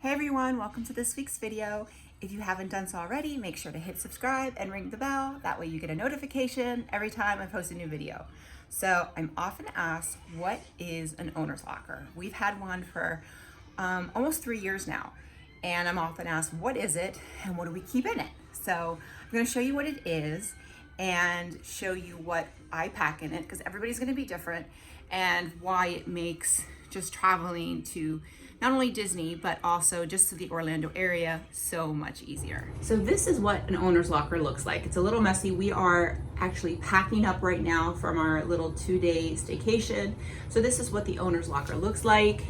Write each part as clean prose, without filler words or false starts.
Hey everyone, welcome to this week's video. If you haven't done so already, make sure to hit subscribe and ring the bell. That way you get a notification every time I post a new video. So I'm often asked, what is an owner's locker? We've had one for almost 3 years now. And I'm often asked, what is it and what do we keep in it? So I'm gonna show you what it is and show you what I pack in it, because everybody's gonna be different, and why it makes just traveling to not only Disney, but also just to the Orlando area so much easier. So this is what an owner's locker looks like. It's a little messy. We are actually packing up right now from our little 2-day staycation. So this is what the owner's locker looks like.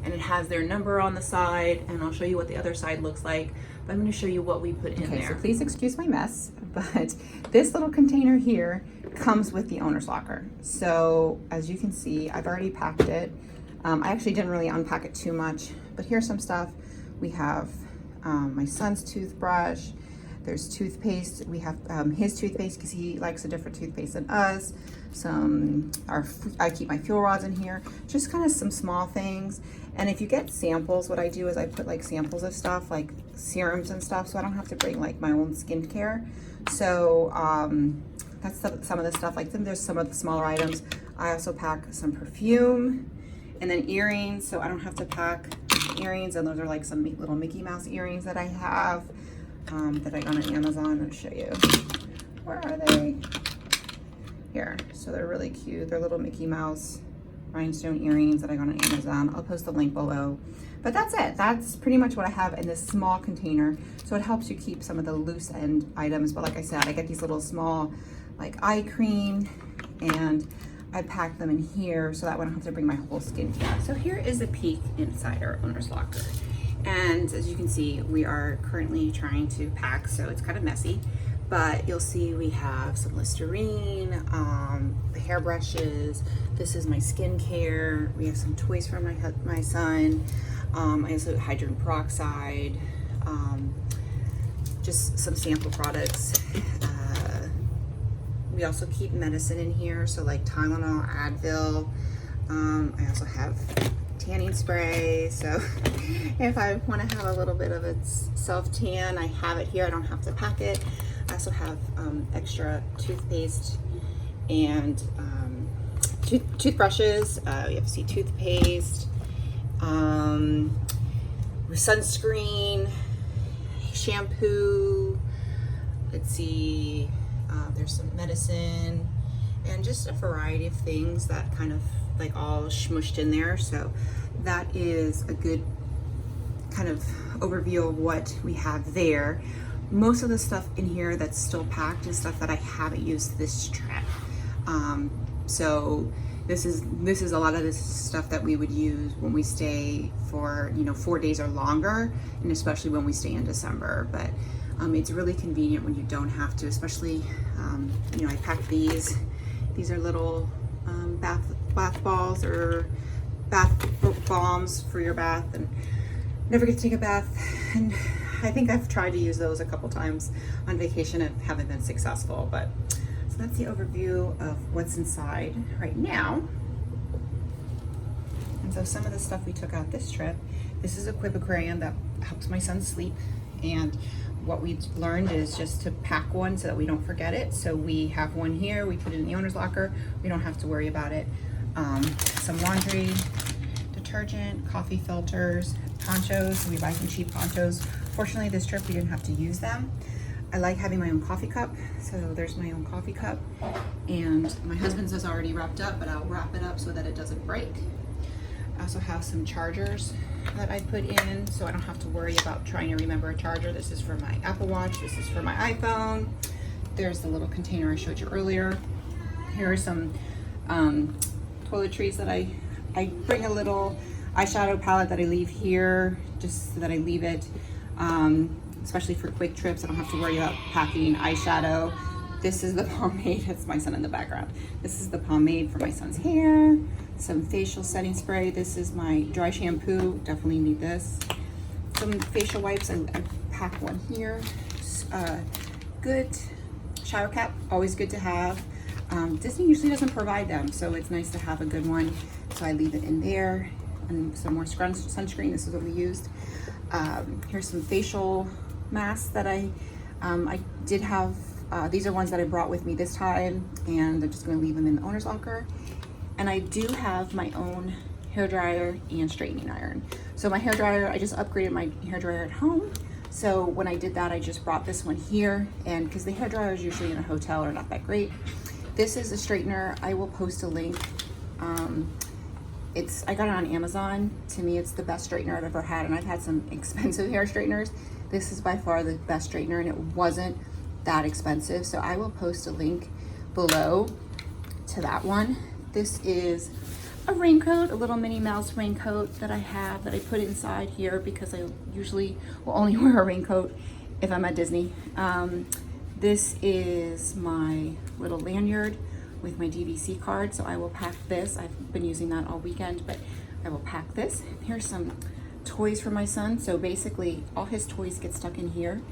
And it has their number on the side, and I'll show you what the other side looks like. But I'm gonna show you what we put in there. Okay, so please excuse my mess, but this little container here comes with the owner's locker. So as you can see, I've already packed it. I actually didn't really unpack it too much, but here's some stuff. We have my son's toothbrush. There's toothpaste. We have his toothpaste because he likes a different toothpaste than us. I keep my fuel rods in here. Just kind of some small things. And if you get samples, what I do is I put like samples of stuff, like serums and stuff, so I don't have to bring like my own skincare. So that's some of the stuff. Like then there's some of the smaller items. I also pack some perfume. And then earrings, so I don't have to pack earrings, and those are like some little Mickey Mouse earrings that I have that I got on Amazon. I'll show you. Where are they? Here. So they're really cute. They're little Mickey Mouse rhinestone earrings that I got on Amazon. I'll post the link below. But that's it. That's pretty much what I have in this small container. So it helps you keep some of the loose end items. But like I said, I get these little small like eye cream, and I pack them in here so that way I don't have to bring my whole skincare. So here is a peek inside our owner's locker. And as you can see, we are currently trying to pack, so it's kind of messy, but you'll see we have some Listerine, the hairbrushes. This is my skincare. We have some toys for my son. I also have hydrogen peroxide, just some sample products. We also keep medicine in here, so like Tylenol, Advil. I also have tanning spray, so if I want to have a little bit of a self-tan, I have it here. I don't have to pack it. I also have extra toothpaste and toothbrushes. We have toothpaste, sunscreen, shampoo. Let's see. There's some medicine and just a variety of things that kind of like all smushed in there. So that is a good kind of overview of what we have there. Most of the stuff in here that's still packed is stuff that I haven't used this trip. So this is a lot of this stuff that we would use when we stay for 4 days or longer, and especially when we stay in December. But it's really convenient when you don't have to, especially, I pack these. These are little bath balls or bath bombs for your bath, and never get to take a bath. And I think I've tried to use those a couple times on vacation and haven't been successful. But so that's the overview of what's inside right now. And so some of the stuff we took out this trip, this is a Quib aquarium that helps my son sleep. And what we learned is just to pack one so that we don't forget it. So we have one here, we put it in the owner's locker. We don't have to worry about it. Some laundry, detergent, coffee filters, ponchos. So we buy some cheap ponchos. Fortunately, this trip we didn't have to use them. I like having my own coffee cup. So there's my own coffee cup. And my husband's is already wrapped up, but I'll wrap it up so that it doesn't break. I also have some chargers that I put in, so I don't have to worry about trying to remember a charger. This is for my Apple Watch. This is for my iPhone. There's the little container I showed you earlier. Here are some toiletries that I bring a little eyeshadow palette that I leave here, just so that I leave it, especially for quick trips. I don't have to worry about packing eyeshadow. This is the pomade. That's my son in the background. This is the pomade for my son's hair. Some facial setting spray. This is my dry shampoo. Definitely need this. Some facial wipes. I pack one here. Good shower cap. Always good to have. Disney usually doesn't provide them, so it's nice to have a good one. So I leave it in there. and some more sunscreen. This is what we used. Here's some facial masks that I did have. These are ones that I brought with me this time, and I'm just going to leave them in the owner's locker. And I do have my own hair dryer and straightening iron. So my hair dryer, I just upgraded my hair dryer at home. So when I did that, I just brought this one here, and because the hair dryers usually in a hotel are not that great. This is a straightener. I will post a link. I got it on Amazon. To me, it's the best straightener I've ever had, and I've had some expensive hair straighteners. This is by far the best straightener, and it wasn't that expensive. So I will post a link below to that one. This is a raincoat, a little Minnie Mouse raincoat that I have that I put inside here because I usually will only wear a raincoat if I'm at Disney. This is my little lanyard with my DVC card, so I will pack this. I've been using that all weekend, but I will pack this. Here's some toys for my son. So basically all his toys get stuck in here,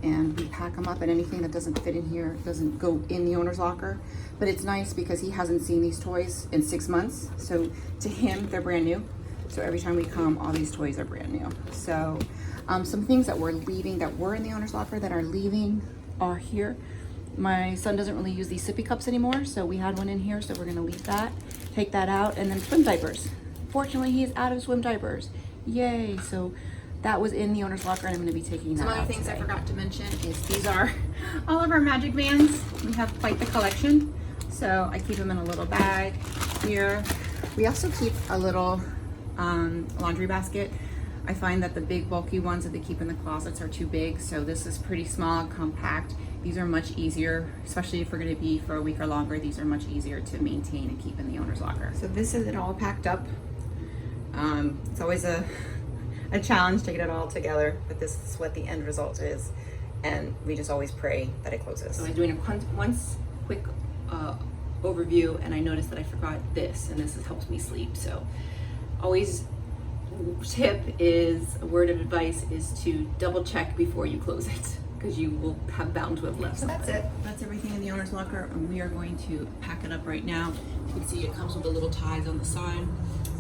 and we pack them up, and anything that doesn't fit in here doesn't go in the owner's locker. But it's nice because he hasn't seen these toys in 6 months. So to him, they're brand new. So every time we come, all these toys are brand new. So some things that we're leaving that were in the owner's locker that are leaving are here. My son doesn't really use these sippy cups anymore, so we had one in here, so we're gonna leave that, take that out. And then swim diapers. Fortunately, he is out of swim diapers. Yay, so that was in the owner's locker, and I'm gonna be taking that out. Some other things I forgot to mention is these are all of our magic bands. We have quite the collection, so I keep them in a little bag here. We also keep a little laundry basket. I find that the big bulky ones that they keep in the closets are too big, so this is pretty small, compact. These are much easier, especially if we're gonna be for a week or longer. These are much easier to maintain and keep in the owner's locker. So this is it all packed up. It's always a challenge to get it all together, but this is what the end result is, and we just always pray that it closes. So I'm doing a quick overview, and I noticed that I forgot this, and this helps me sleep. So always tip is, a word of advice is to double check before you close it, because you will have bound to have left something. So that's it. That's everything in the owner's locker, and we are going to pack it up right now. You can see it comes with the little ties on the side,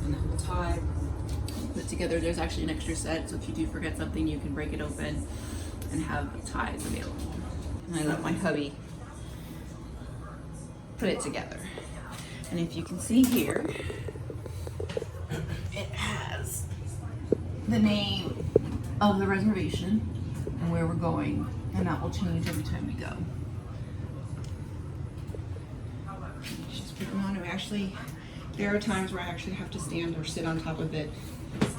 and the whole tie put together. There's actually an extra set, so if you do forget something, you can break it open and have ties available. And I let my hubby put it together. And if you can see here, it has the name of the reservation and where we're going, and that will change every time we go. Just put them on. There are times where I actually have to stand or sit on top of it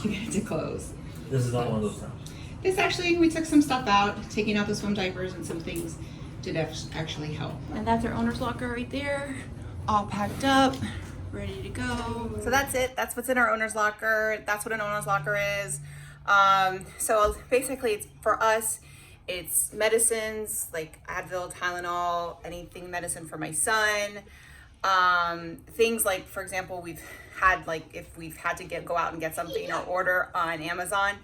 to get it to close. This is not one of those times. This actually, we took some stuff out, taking out the swim diapers, and some things did actually help. And that's our owner's locker right there, all packed up, ready to go. So that's it. That's what's in our owner's locker. That's what an owner's locker is. So basically, it's for us, it's medicines like Advil, Tylenol, anything medicine for my son. Things like, for example, we've had, like, if we've had to go out and get something or order on Amazon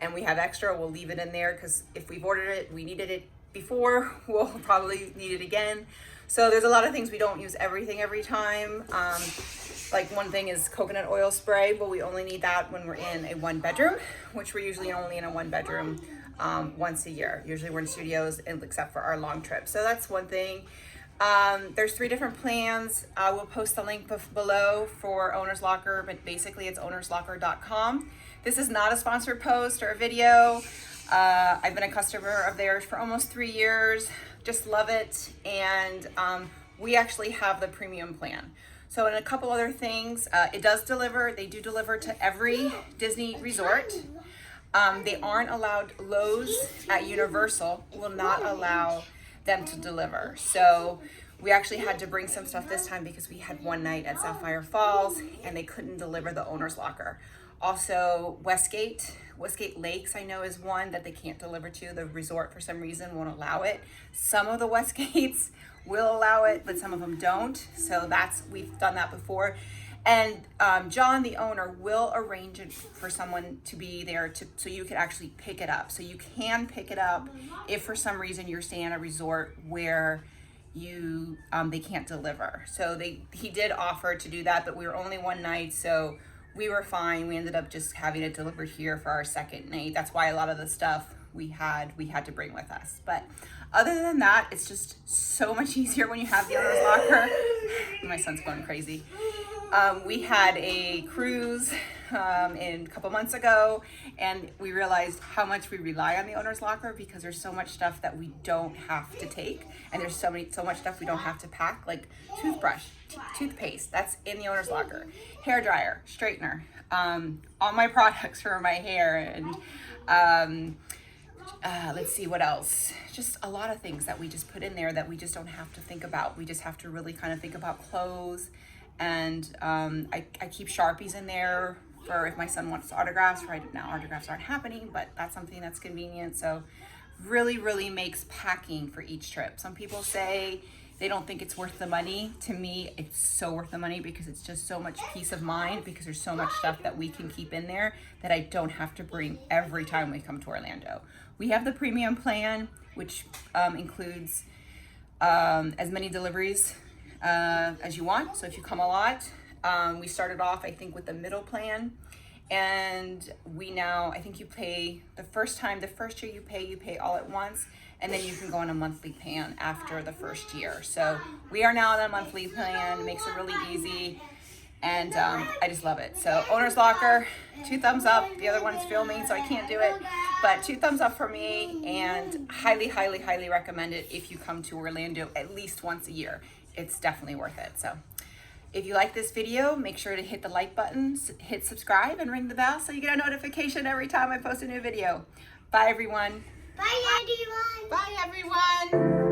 and we have extra, we'll leave it in there, because if we've ordered it, we needed it before, we'll probably need it again. So there's a lot of things we don't use everything every time. Like one thing is coconut oil spray, but we only need that when we're in a 1-bedroom, which we're usually only in a 1-bedroom once a year. Usually we're in studios, except for our long trips. So that's one thing. There's 3 different plans. We'll post the link below for Owner's Locker, but basically it's ownerslocker.com. This is not a sponsored post or a video. I've been a customer of theirs for almost 3 years. Just love it. And we actually have the premium plan. So, and a couple other things, it does deliver. They do deliver to every Disney resort. They aren't allowed. Lowe's at Universal will not allow them to deliver. So we actually had to bring some stuff this time because we had one night at Sapphire Falls and they couldn't deliver the owner's locker. Also Westgate Lakes, I know, is one that they can't deliver to. The resort for some reason won't allow it. Some of the Westgates will allow it, but some of them don't. So we've done that before. And John, the owner, will arrange it for someone to be there so you can actually pick it up. So you can pick it up if for some reason you're staying at a resort where they can't deliver. So he did offer to do that, but we were only one night, so we were fine. We ended up just having it delivered here for our second night. That's why a lot of the stuff we had to bring with us. But other than that, it's just so much easier when you have the owner's locker. My son's going crazy. We had a cruise a couple months ago, and we realized how much we rely on the owner's locker because there's so much stuff that we don't have to take, and there's so much stuff we don't have to pack, like toothbrush, toothpaste, that's in the owner's locker, hair dryer, straightener, all my products for my hair, and let's see what else. Just a lot of things that we just put in there that we just don't have to think about. We just have to really kind of think about clothes. And I keep Sharpies in there for if my son wants autographs. Right now autographs aren't happening, but that's something that's convenient. So really makes packing for each trip. Some people say they don't think it's worth the money. To me, it's so worth the money because it's just so much peace of mind, because there's so much stuff that we can keep in there that I don't have to bring every time we come to Orlando. We have the premium plan, which includes as many deliveries as you want. So if you come a lot, we started off, I think, with the middle plan, and we now, I think you pay the first year you pay all at once, and then you can go on a monthly plan after the first year. So we are now on a monthly plan. It makes it really easy, and I just love it. So owner's locker, 2 thumbs up. The other one's filming, so I can't do it, but 2 thumbs up for me, and highly recommend it if you come to Orlando at least once a year. It's definitely worth it. So if you like this video, make sure to hit the like button, hit subscribe, and ring the bell so you get a notification every time I post a new video. Bye everyone. Bye everyone. Bye everyone.